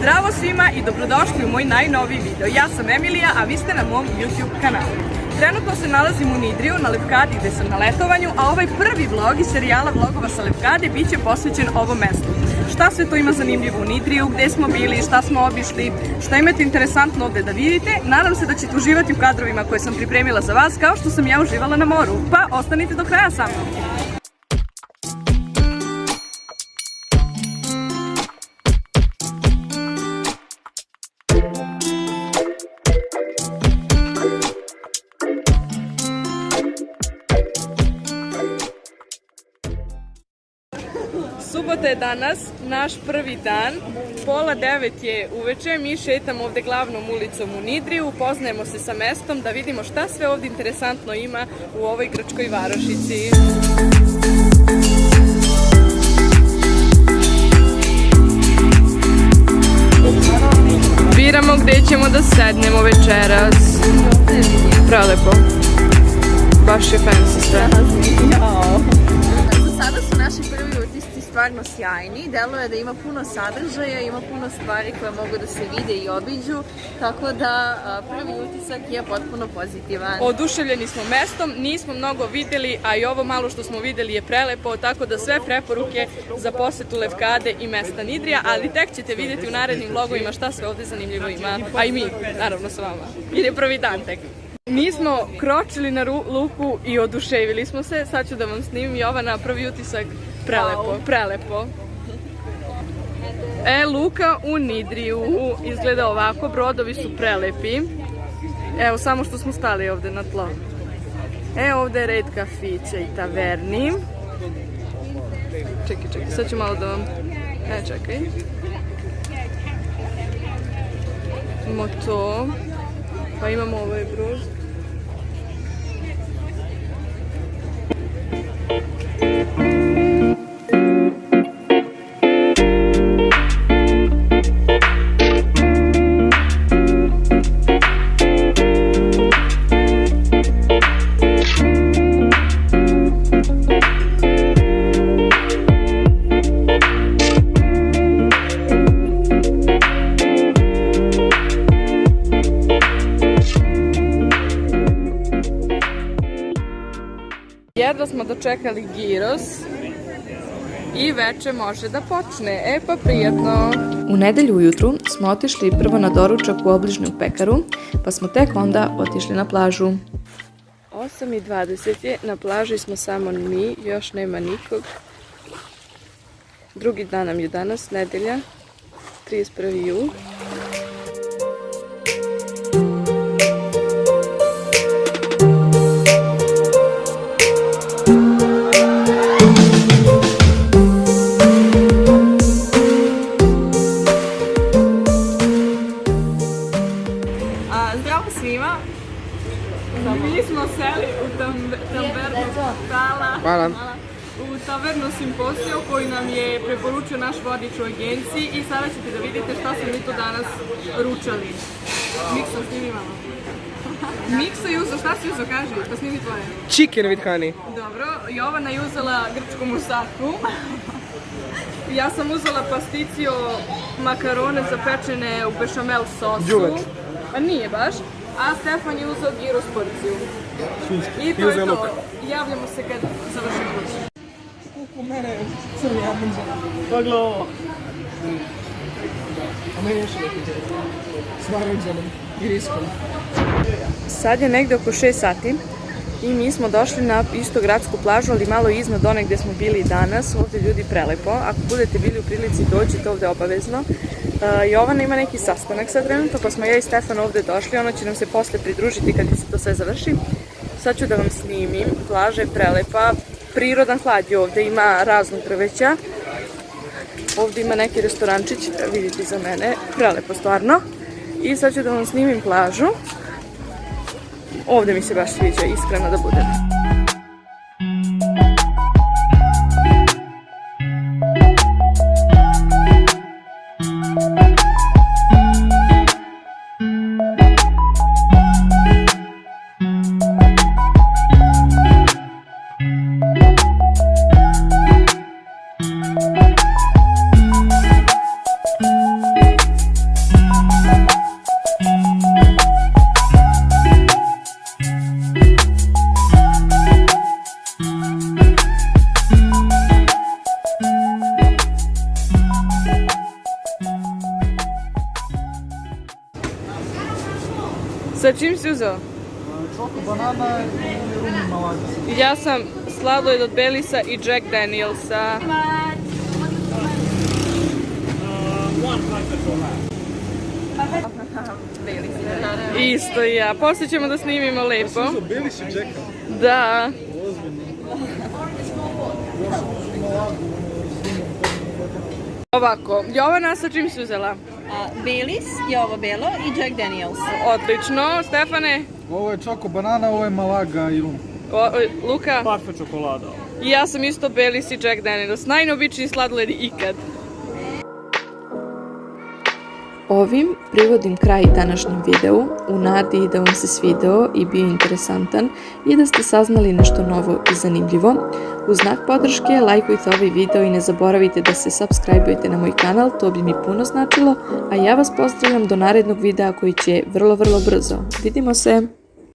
Zdravo svima i dobrodošli u moj najnoviji video. Ja sam Emilija, a vi ste na mom YouTube kanalu. Trenutno se nalazim u Nidriju na Lefkadi gde sam na letovanju, a ovaj prvi vlog iz serijala vlogova sa Lefkade bit će posvećen ovom mestu. Šta sve to ima zanimljivo u Nidriju, gde smo bili, šta smo obišli, šta imate interesantno ovde da vidite. Nadam se da ćete uživati u kadrovima koje sam pripremila za vas kao što sam ja uživala na moru. Pa ostanite do kraja sa mnom. Subota je danas, naš prvi dan, 8:30 je uveče, mi šetamo ovde glavnom ulicom u Nidriju, upoznajemo se sa mestom da vidimo šta sve ovde interesantno ima u ovoj grčkoj varošici. Biramo gde ćemo da sednemo večeras. Prelepo. Baš je fancy sve. Sada su naši prvi utisci stvarno sjajni, deluje da ima puno sadržaja, ima puno stvari koje mogu da se vide i obiđu, tako da prvi utisak je potpuno pozitivan. Oduševljeni smo mestom, nismo mnogo videli, a i ovo malo što smo videli je prelepo, tako da sve preporuke za posetu Lefkade i mesta Nidrija, ali tek ćete vidjeti u narednim vlogovima šta sve ovde zanimljivo ima, a i mi, naravno s vama, jer je prvi dan tek. Mi smo kročili na luku i oduševili smo se, sad ću da vam snimim Jovana, prvi utisak, prelepo, prelepo. Luka u Nidriju izgleda ovako, brodovi su prelepi. Evo, samo što smo stali ovde na tlo. Ovde je red kafića i taverni. Čekaj, sad ću malo da vam... čekaj. Imamo to. Pa imamo ovaj brod. Jedva smo dočekali giros i veče može da počne. Pa prijatno. U nedelju ujutru smo otišli prvo na doručak u obližnju pekaru, pa smo tek onda otišli na plažu. 8:20 je, na plaži smo samo mi, još nema nikog. Drugi dan nam je danas, nedelja, 31. jul. Zdravo svima, mi smo seli u tavernu Simposio koji nam je preporučio naš vodič u agenciji i sada ćete da vidite šta smo mi to danas ručali. Mikso, snimi malo. Mikso je uzeo, šta si uzeo, kaži, pa snimi tvoje. Chicken with honey. Dobro, Jovana je uzela grčku musaku. Ja sam uzela pasticio makarone zapečene u bešamel sosu. Đuveč. Pa nije baš. A Stefan je uzeo gyros porciju. I to je to. Javljamo se kad završimo kući. U mene crni jabuđe. Pogledaj ovo. A meni još neki s naranđanom i riskom. Sad je negde oko 6 sati i mi smo došli na isto gradsku plažu, ali malo iznad one gde smo bili danas. Ovde ljudi prelepo. Ako budete bili u prilici dođite ovde obavezno. Jovana ima neki sastanak sad trenutno, pa smo ja i Stefan ovde došli. Ona će nam se posle pridružiti kad se to sve završi. Sad ću da vam snimim. Plaža je prelepa. Prirodan hlad je ovde, ima raznog drveća. Ovde ima neki restorančić, vidite za mene. Prelepo stvarno. I sad ću da vam snimim plažu. Ovde mi se baš sviđa, iskreno da budem. Sa čim si uzeo? Čoko, banana i rumi malaga. Ja sam sladoled od Belisa i Jack Danielsa. Isto i ja. Poslije ćemo da snimimo lepo. Bili si Jacka. Da. Ovako, Jovana, sa čim si uzela? Baileys je ovo belo i Jack Daniels. Odlično. Stefane? Ovo je čoko, banana, ovo je malaga i rum. Luka? Parfa čokolada. I ja sam isto Baileys i Jack Daniels. Najneobičniji sladoled ikad. Ovim privodim kraj današnjem videu u nadi da vam se svideo i bio interesantan i da ste saznali nešto novo i zanimljivo. U znak podrške lajkujte ovaj video i ne zaboravite da se subscribe-ujete na moj kanal, to bi mi puno značilo, a ja vas pozdravljam do narednog videa koji će vrlo brzo. Vidimo se!